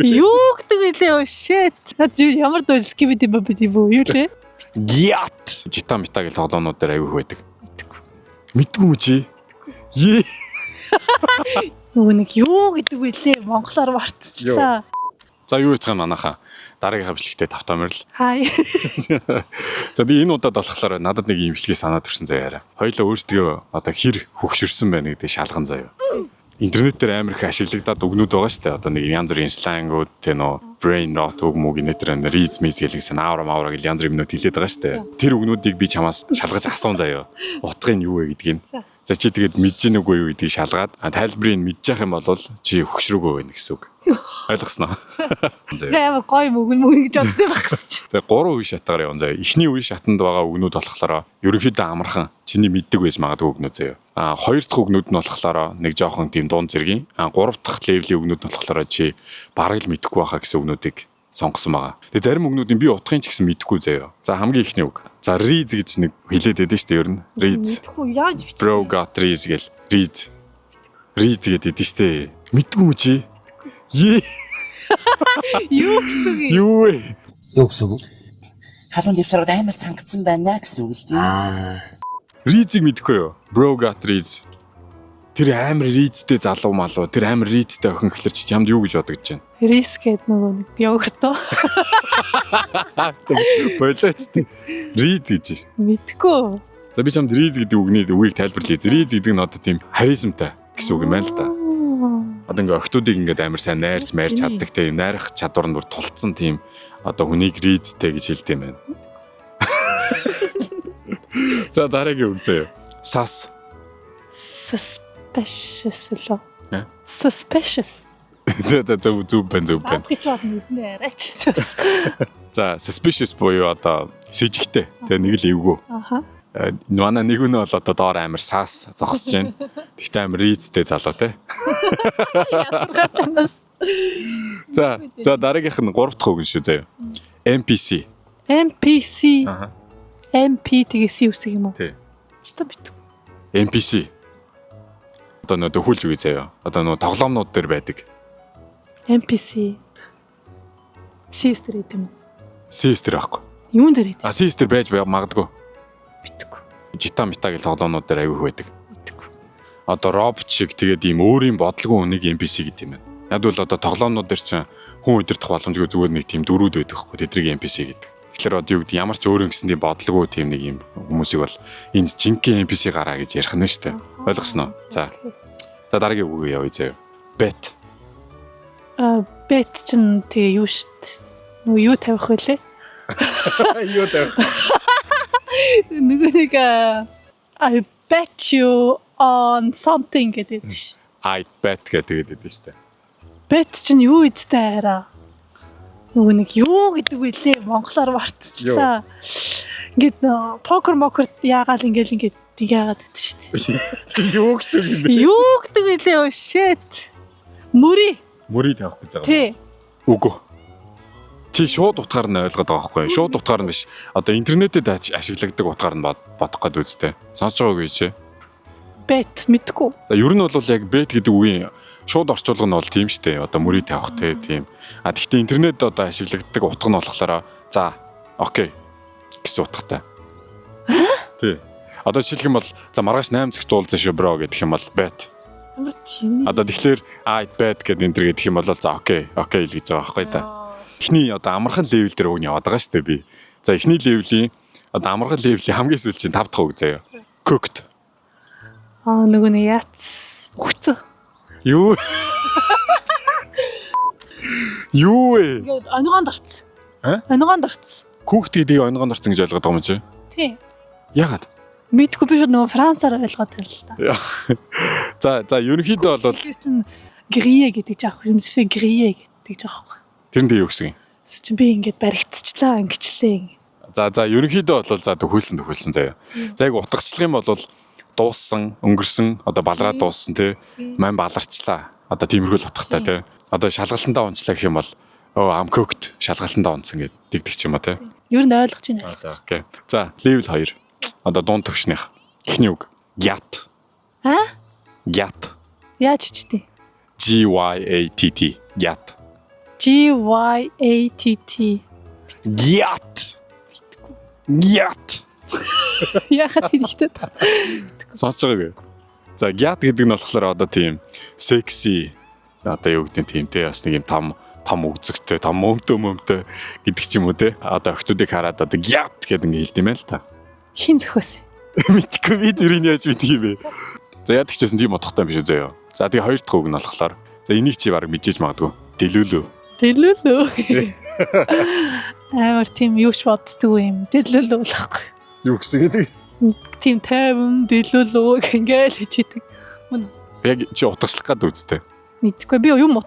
Юу гэдэг вэ? Oh shit. Ямар дуу скибиди бабиди бүү юу лээ? Гят. Жита мита гэх тоглоомнууд дээр аягүй байдаг. Мэдгүй юм чи. Е. Нөгөө нэг юу гэдэг вэ лээ? Монголоор мартчихлаа. За юу хийцгаана манайхаа. Дараагийн бичлэгтээ тавтаамаар л. Хай. За тэгээ энэ удаад болохоор надад нэг юм бичлэгийг санаад төрсэн заяараа. Хоёлаа өөрсдөө одоо хэр хөгшөрсөн байна гэдэг шалган заяа. Интернет дээр амар их ашиглагдаад үгнүүд байгаа шүү дээ. Одоо нэг янз бүрийн слангууд тэ нөө brain rot үг мөг нэтэр reads means гэлсэн аавра маавра гэл янз бүрийн юмнууд хэлээд байгаа шүү дээ. Тэр үгнүүдийг би чамаас шалгаж асуун заяа. Утгын юу вэ гэдгийг. За чи тэгээд мэдэж гин үгүй юу гэдгийг шалгаад тайлбарыг мэдж явах юм бол чи хөгшрөөгүй байна гэсэн үг. Ойлгосноо. Яа гоё мөгн гэж бодсон байх гэсэн. За 3 үе шатгаар явна заяа. Эхний үе шатанд байгаа үгнүүд болохоор ерөнхийдөө амархан чиний мэддэг байж магадгүй үгнүүд заяа. Хоёр дахь үгнүүд нь болохоор нэг жоохон тийм дунд зэргийн. Гурав дахь левлийн үгнүүд нь болохоор чи бараг л мэдэхгүй байхаа гэсэн үгнүүдийг сонгосон байгаа. Тэгээ зарим үгнүүдийн би утгыг ч гэсэн мэдэхгүй заяа. За хамгийн ихний үг. За reads гэж нэг хэлээд байдаг шүү дээ ер нь. Reads. Мэдхгүй яаж бичсэн. Bro got reads гэл reads. Reads гэдэг дээ шүү дээ. Мэдгүй юм чи. Е. Юу гэсэн үг юм? Юу вэ? Юу гэсэн үг? Халуун дэвсрээд амар цангацсан байна гэсэн үг л дээ. Reads-ийг мэдэхгүй юу? Bro got reads. Тэр амар reads-тэй залуу малуу, тэр амар reads-тэй охин гэхэлэр чи чамд юу гэж бодож байна? Рис гэдэг нөгөө нэг йогуртоо. Болооч тий. Reads гэж шүү дээ. Мэдхгүй. За би чамд reads гэдэг үгийг тайлбарлая. Reads гэдэг нь одоо тийм харизмтай гэсэн үг юм байна л да. Одоо ингээ охтуудыг ингээд амар сайн найрч чаддаг тийм найрах чадвар нь бүр тулцсан тийм одоо хүнийг reads-тэй гэж хэлдэг юм байна. За дараагийн үг заяа. Сас. Suspicious лөө. Э? Suspicious. Зөв байна. Апгичод мэднэ арайч. За suspicious буюу одоо сэжигтэй. Тэгээ нэг л эвгүй. Аха. Манай нэг нь бол одоо доор амар сас зогсож байна. Тэгтээ амар reads-тэй залуу те. За дараагийнх нь 3 дахь үг шүү заяа. NPC. NPC. Аха. MP тэгээс юу үсэг юм уу? Тий. Стop бит. NPC. Одоо нөө төхүүлж үгүй заяа. Одоо нөө тоглоомнууд дээр байдаг. NPC. Sister гэдэг юм уу? Sister аахгүй. Юун дээр гэдэг? Sister байж магадгүй. Битгүй. Жита мита гэх тоглоомнууд дээр аягүй байдаг. Битгүй. Одоо робот шиг тэгээд ийм өөрийн бодлого үнийг NPC гэдэг юм байна. Яг бол одоо тоглоомнууд дээр чинь хүн удирдах боломжгүй зүгээр нэг тийм дөрүүд байдаг хгүй. Тэдрийг NPC гэдэг. Тэгэхээр одоо юу гэдэг ямар ч өөрийн гэсэн тийм бодлого тийм нэг юм хүмүүсийг бол энд жинхэнэ NPC гараа гэж ярих нь шүү дээ. Ойлгосноо? За. За дараагийн үг явъя заяа. Bet. Bet чинь тэгээ юу штт. Нөгөө юу тавих вүлээ? Юу тавих? Нөгөө нэг I bet you on something гэдэг шүү. I bet гэдэг дээ шүү дээ. Bet чинь юу гэдтэй араа? Нөгөө нэг юу гэдэг вэ лээ? Монголоор мартчихлаа. Ингээд покер яагаал ингээд яагаад гэдэг шүү дээ. Юу гэсэн юм бэ? Юу гэдэг вэ лээ? Oh shit. Мөрий тавих гэж байгаа. Тий. Үгүй. Чи шууд утгаар нь ойлгоод байгаа байхгүй юу? Шууд утгаар нь биш. Одоо интернетэд ашиглагдаг утгаар нь бодох гээд үзтээ. Сонсож байгаагүй чи? Bet мэдгүй. За ер нь бол яг bet гэдэг үгийн шууд орчуулга нь бол тийм шүү дээ. Одоо мөрий тавих те тийм. Гэхдээ интернет одоо ашиглагдаг утга нь болохоор за окей гэсэн утгатай. Тий. Одоо жишээлх юм бол за маргааш 8 цагт уулзаа шүү бро гэдэг юм бол bet. Ямар тийм. Одоо тэгэхээр I bet гэдэг энэ төр гэдэг юм бол за окей л гэж байгаа байхгүй да. Эхний одоо амархан левел дээр үг нь яваад байгаа шүү дээ би. За эхний левелийн одоо амархан левелийн хамгийн сүүлийн 5 дахь үг заяа. Cooked. Нөгөө нэг яц өгцөө. Юу? Юу вэ? Онгонд орц. А? Онгонд орц. Cooked гэдгийг онгонд орсон гэж ойлгоод байгаа юм чи? Тий. Яагаад? Мэдгүй би нөгөө францаар ойлгоод байна л та. За ерөнхийдөө бол grillé гэдэг жаах юм сфе grillé гэдэг жаах. Тэрэндээ юу гэсэн юм? Чи би ингээд баригдчихлаа ингэчлээ. За ерөнхийдөө бол за төхүүлсэн заяа. За яг утгачлах юм бол дууссан, өнгөрсөн, одоо балраа дууссан тий. Мань баларчлаа. Одоо тиймэрхүү л утгатай тий. Одоо шалгалтандаа унчлаа гэх юм бол I'm cooked шалгалтандаа унсан гэдэг дэгдэг ч юм уу тий. Ер нь ойлгож байна. За окей. За level 2. Одоо дунд төвшнийх. Эхний үг. Gyat. Gyat. Яаж чичтэй? GYATT. Gyat. GYATT. Gyat. Gyat. Яхад хэлэхтэй. Сонсож байгаагүй. За gyat гэдэг нь болохоор одоо тийм секси одоо юу гэдэг тийм те бас нэг юм том өгцөгтэй, том өмтөө гэдэг ч юм уу те. Одоо охтуудыг хараад одоо gyat гэдэг ингэ хэлдэм байл та. Хин зөхөөс. Мэдгүй би тэрийг яаж мэдэх юм бэ? За яадаг ч гэсэн тийм утгатай биш үү заяа. За тэгээ хоёр дахь үг нь болохоор за энийг чи баг мэдээж магадгүй. Дэлүүлүү. Амар тийм юу ч боддгүй юм. Дэлүүлүү болохгүй. Юу гэсэн гэдэг? Тийм тайван дэлүүлүү ингээл хийдэг. Яг чи утгаслах гад үзтээ. Мэдгүй би юм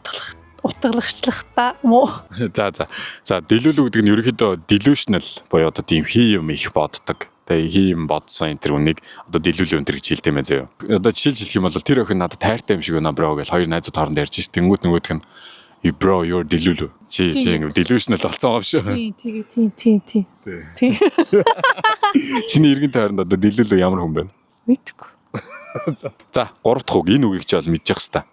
утгалагчлах та мó. За дэлүүлүү гэдэг нь ерөнхийдөө delusional боёо одоо тийм хий юм их боддог. Тэгээ хий юм бодсон энэ төр үнийг одоо дэлүүлүү энэ төр гэж хэлдэг юм заяа. Одоо жишээлж хэлэх юм бол тэр охин надад тайртай юм шиг байна бро гэж хоёр найзууд хооронд ярьж шít. Нөгөөх нь you bro you're дэлүүлүү. Чи ингэ delusional болсон юм шүү. Тийм. Чиний иргэн тойронд одоо дэлүүлүү ямар хүн байна? Мэдгүй. За 3 дахь үг энэ үгийг чи бол мэдчих хэвээр.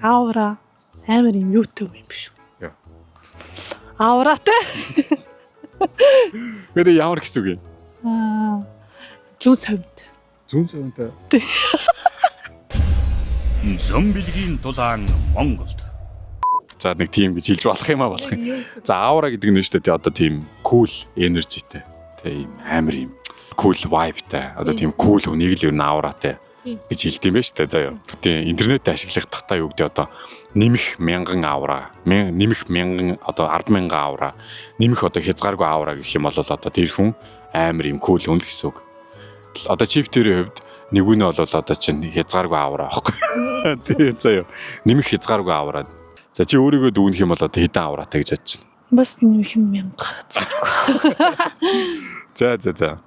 Аура. Амар юм YouTube юм биш үү? Яа. Ауратай. Гэдэг ямар хэсэг үг юм? Зүүн совд. Зүүн совд. Зомбилгийн дулаан Монголд. За нэг тийм гэж хэлж болох юм аа болох юм. За аура гэдэг нь шүү дээ одоо тийм cool energyтэй. Тэ ийм амар юм cool vibeтай. Одоо тийм cool хүнийг л ер нь ауратай гэж хэлдэм байх шүү дээ. За юу. Тийм интернет ашиглахдаа юу гэдэг одоо нэмэх 1000 аура, нэмэх 1000 одоо 100000 аура, нэмэх одоо хязгааргүй аура гэх юм бол одоо тэр хүн амар юм cool хүн л гэсэн үг. Одоо чип төрийн хувьд нэгүнэ бол одоо чинь хязгааргүй авраа аахгүй. Тийм заа юу. Нэмэх хязгааргүй авраа. За чи өөрийгөө дүүнэх юм бол одоо хэдэн авраатай гэж бодож байна? Бас нэмэх 1000. За.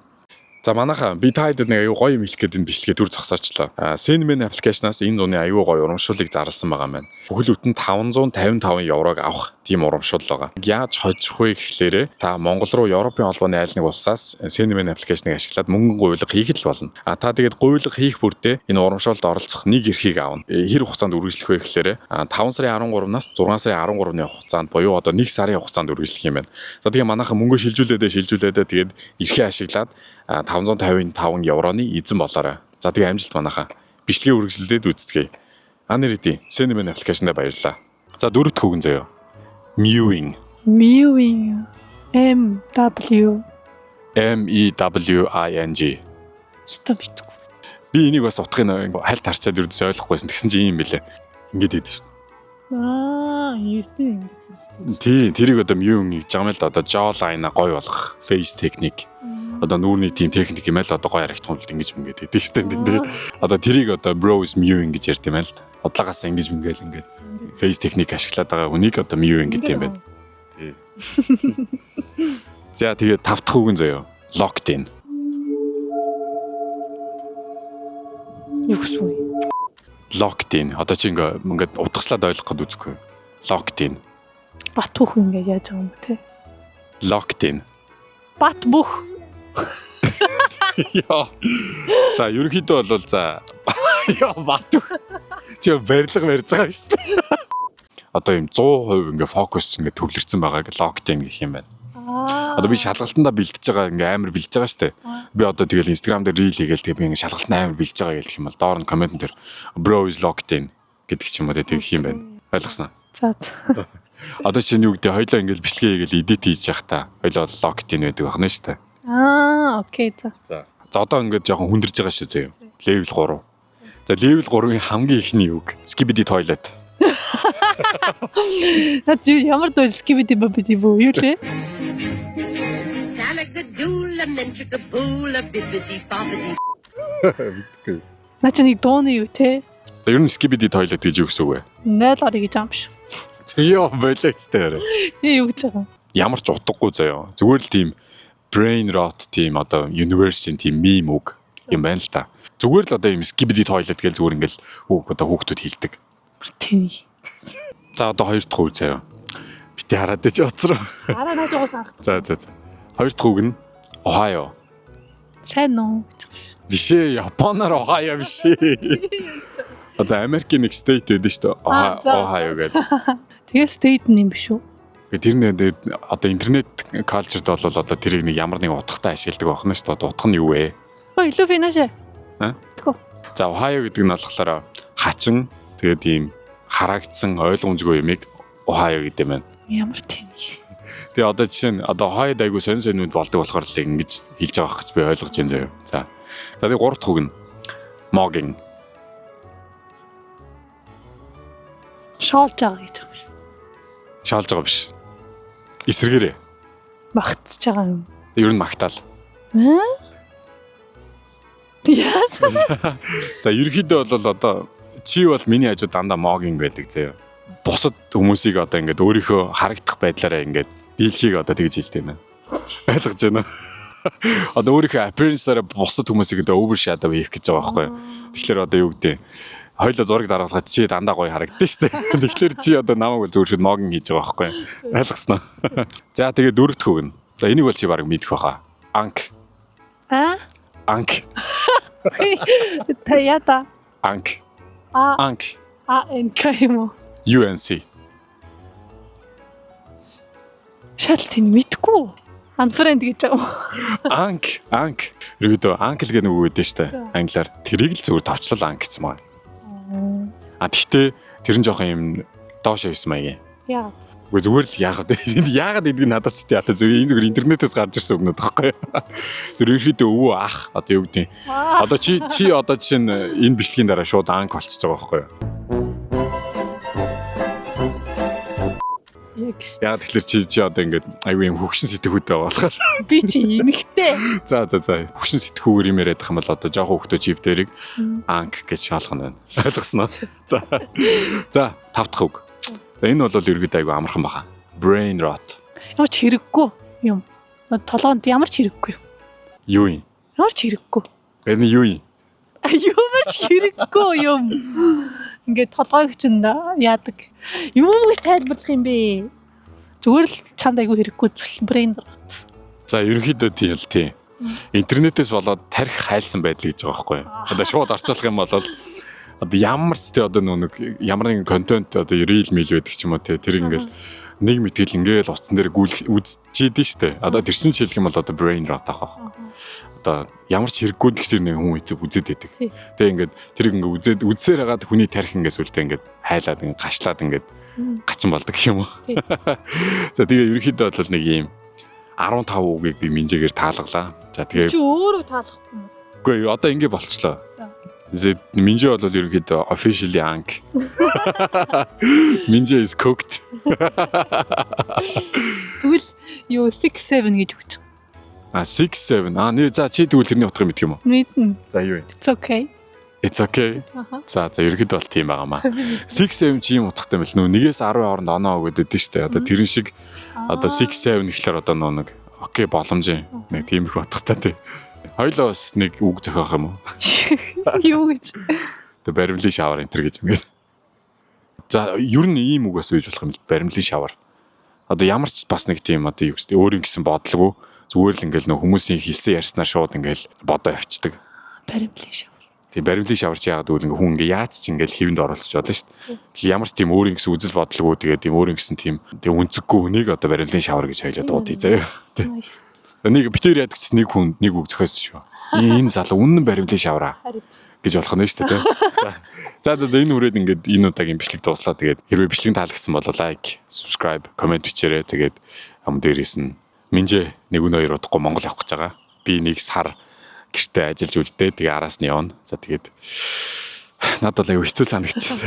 За манайхаа би таад нэг аюу гоё юм хэлэх гээд энэ бичлэгээ дүр зогсоочлоо. Cinnamon аппликейшнаас энэ зуны аюу гоё урамшуулыг зарласан байгаа маань. Бүхэл бүтэн 555 еврог авах тийм урамшуул байгаа. Яаж хожих вэ гэхлээрэ та Монгол руу Европын холбооны айл нэг улсаас Cinnamon аппликейшнийг ашиглаад мөнгөн гуйлга хийх л болно. Та тэгээд гуйлга хийх бүртээ энэ урамшуулд оролцох нэг эрхийг аавна. Хэр хугацаанд үргэлжлэх вэ гэхлээрэ 5 сарын 13-наас 6 сарын 13-ны хугацаанд буюу одоо 1 сарын хугацаанд үргэлжлэх юм байна. За тэгээ манайхаа мөнгө шилжүүлээд тэгээд эрхээ ашиглаад 555 евроны эзэн болоорой. За тэгээ амжилт манайхаа бичлэгээ үргэлжлүүлээд үзцгээе. Анирити Cinnamon аппликейшндээ баярлалаа. За дөрөв дэх үгэн заяа. Mewing. MEWING. Стопитгүй. Би энийг бас утгыг хальт харчаад ердөөс ойлгохгүйсэн. Тэгсэн чинь юм бэлээ. Ингээд хийдэг шүү. Эрдэнэ. Тий, тэрийг одоо mewing гэж байгаа юм л да. Одоо jawline гоё болгох, face technique. Одоо нүүрний тийм техник юм л одоо гоё харагдах юм л ингэж ингээд хийдэг шүү дээ. Одоо тэрийг одоо bros mewing гэж ярьд юм л да. Удлагаас ингэж ингээд face technique ашиглаад байгаа хүнийг одоо mewing гэдэг юм байна. Тий. За тэгээ 5 дахь үгэн заяа. Locked in. Юу гэсэн үг? Locked in. Одоо чи ингээд утгаслаад ойлгох гээд үзэхгүй. Locked in. Бат бүх ингээд яаж байгаа юм те? Locked in. Бат бүх. Яа. За ерөнхийдөө бол за яа бат бүх. Чи барилга барьж байгаа шүү дээ. Одоо юм 100% ингээд фокус ингээд төвлөрсөн байгааг locked in гэх юм байна. Одоо би шалгалтандаа бэлдэж байгаа ингээ амар бэлдэж байгаа шүү дээ. Би одоо тэгэл Instagram дээр reel хийгээл тэгээ би ингээ шалгалт амар бэлдэж байгаа гэх юм бол доор нь коммент дээр bro is locked in гэдэг ч юм уу тэгэх юм байна. Ойлгосноо? За. Одоо чинь юу гэдэг хоёлоо ингээл бичлэгээ хийгээл edit хийж явах та. Хоёлоо locked in байдаг байна шүү дээ. Окей за. За одоо ингээд жоохон хүндэрж байгаа шүү зөө. Level 3. За level 3-ын хамгийн ихний үг skibidi toilet. Наад ямар дөө skibidi babidi бүү юу лээ? Наа чи нэг дууны юу те? За ер нь skibidi toilet гэж юу гэсэн үг вэ? 0 орё гэж юм шүү. Яа болоцтой. Юу гэж байгаа? Ямар ч утгагүй заяа. Зүгээр л тийм brain rot тийм одоо universe-ийн тийм meme үг юм байна л та. Зүгээр л одоо юм skibidi toilet гэж зүгээр ингээл үг одоо хүүхдүүд хэлдэг. Тийм. За одоо хоёр дахь үг заяа. Бити хараад ч уцраа. Араа наач уус арах. За. Хоёр дахь үг нь Ohio. Сайн уу? Бишээ Японоор Ohio бишээ. Одоо Америкийн нэг state байдаг шүү дээ. Ohio гэдэг. Тэгээ state нь юм биш үү? Тэр нэг одоо интернет culture-д бол одоо тэрийг нэг ямар нэг утгатай ашигладаг байна шүү дээ. Утга нь юу вэ? Ой, илүү финашэ. Тэгвэл За Ohio гэдэг нь болохоор хачин тэгээд ийм харагдсан ойлгомжгүй юмыг Ohio гэдэг юм байна. ямар тийм. Тэгээ одоо жишээ нь одоо Ohio айгуу сонь сонь болдог болохоор л ингэж хэлж байгаа гэж би ойлгож байна заяа. За. Тэгээд 3 дахь үг нь mogging. Шоолж байгаа гэж байгаа юм шүү. Шаалж байгаа биш. Эсрэгээрээ. Магтж байгаа юм. Ер нь магтаал. Яасан? За ерөнхийдөө бол одоо чи бол миний хажууд дандаа mogging байдаг заяа. Бусад хүмүүсийг одоо ингээд өөрийнхөө харагдах байдлаараа ингээд дийлхийг одоо тэгж хэлдэг юм байна. Ойлгож байна уу? Одоо өөрийнхөө appearance-аараа бусад хүмүүсийг одоо overshadow хийх гэж байгаа байхгүй юу? Тэгэхээр одоо юу гэдэг хоёлоо зураг дараалгаад чи дандаа гоё харагддаг шүү дээ. Тэгэхээр чи одоо намайг бол зүгээр шүүд mogging хийж байгаа байхгүй юу? Ойлгосноо. За тэгээ дөрөв дэх үг нь. За энийг бол чи баг мэдэх байхаа. Анк. Анк. Та яда. Анк. Анк юм уу? UNC. Шал тийм мэдгүй. Unfriend гэж байгаа. Анк. Ерөөдөө анкл гэх нэг үг өгдөө штэ. Англиар тэрийг л зүгээр товчлол анк гэсэн маа. Тэгтээ тэр нь жоохон юм доош явсан маяг. Яа. Үгүй зүгээр л яагаад гэдгийг надад ч яа зүгээр энэ зүгээр интернетээс гарч ирсэн үгнүүд байхгүй. Зүгээр ерөөдөө өвөө ах одоо юу гэдэг. Одоо чи одоо жишээ нь энэ бичлэгийн дараа шууд анк болчихж байгаа байхгүй. Яа тэгэхээр чи одоо ингээд аюу юм хөвгшин сэтгүүтэй байгаа болохоор Би чи эмэгтэй. За хөвгшин сэтгүүгээр юм яриад байгаа юм бол одоо жоохон хөвгтөө чип дээрийг анк гэж шалгах нь байна. Ойлгосноо. За 5 дахь үг. За энэ бол ерөөдөө аюу амархан баха. Brain rot. Ямар ч хэрэггүй юм. Толгоонд ямар ч хэрэггүй юм. Юу юм? Ямар ч хэрэггүй. Энэ юу юм? Ямар ч хэрэггүй юм. Ингээд толгойг чинь яадаг. Юу гэж тайлбарлах юм бэ? Зүгээр л чамд айгүй хэрэггүй brain rot. За ерөнхийдөө тийм. Интернетээс болоод тарих хайлсан байдал гэж байгаа байхгүй юу? Одоо шууд орчуулах юм бол одоо ямар ч тий одоо нэг ямар нэгэн контент одоо reel mail байдаг ч юм уу тий тэр ингээл нэг мэтгэл ингээл утсан дээр үзчихийдэн штэ. Одоо тэр чинь хэлэх юм бол одоо brain rot аах. Одоо ямар ч хэрэггүй гэсэр нэг хүн үзээд байдаг. Тэгээ ингээд тэрийг ингээд үзсээр хагаад хүний тарих ингээд сүлдээ ингээд хайлаад ингээд гашлаад ингээд гачин болдог гэх юм уу. За тэгээ ерөнхийдөө бол нэг юм 15 үгийг би минжээгээр таалгалаа. За тэгээ чи өөрөө таалахгүй юм. Үгүй одоо ингээд болчлоо. Минжээ бол ерөнхийдөө officially ank. Минжээ is cooked. Тэгвэл юу 6 7 гэж өгч. 6 7. За чи тэгвэл тэрний утгыг мэдэх юм уу? Мэднэ. За юу вэ? It's okay. It's okay. За ерөнхийдөө бол тийм байгаамаа. 6 7 чи юм утгатай мэл нөө 1-ээс 10 хооронд оноо өгöd өгдөө штэ. Одоо тэрэн шиг одоо 6 7 гэхэлэр одоо нэг окей боломжийн нэг тиймэрхүү утгатай тий. Хоёлоо бас нэг үг зохиох юм уу? Юу гэж? Тэ баримлын шавар энтер гэж юм гээд. За ер нь ийм үг бас үйж болох юм л баримлын шавар. Одоо ямар ч бас нэг тийм одоо юу гэстэй өөрийн гэсэн бодлого зүгээр л ингээл нөх хүмүүсийн хэлсэн ярьснаар шууд ингээл бодоо явцдаг. Баримлын шавар. Тийм баримлын шавар чи яагаад үл ингээ хүн ингээ яаж ч ингээл хэвэнд оролцож болно шүү дээ. Ямар ч тийм өөрийн гэсэн үзэл бодлого тэгээд тийм өөрийн гэсэн тийм үнцэггүй хүнийг одоо баримлын шавар гэж хоёлоо дуудъя заяа. Нэг битээр яадаг ч нэг хүн нэг үг зохиосон шүү. Энэ залуу үнэн баримлын шавраа гэж болох нь шүү дээ. За энэ хүрээд ингээд энэ удаагийн бичлэг дуслаа. Тэгээд хэрвээ бичлэг таалагдсан бол лайк, subscribe, comment бичээрэй. Тэгээд ам дээрээс нь Минжээ 1-2 удахгүй Монгол явах гэж байгаа. Би нэг сар гэртээ ажиллаж үлдээ. Тэгээ араас нь явна. За тэгээд надад л аюу хэцүү санагдчихсан.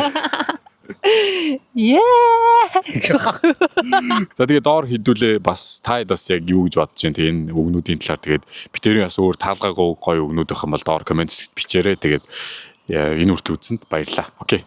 За тэгээ доор хідүүлээ бас таад бас яг юу гэж бодож байна. Тэгээ энэ өгнүүдийн талаар тэгээд битэрийн бас өөр таалгаагүй гоё өгнүүд байх юм бол доор коммент бичээрэй. Тэгээд энэ хүртэл үзсэнд баярлалаа. Окей.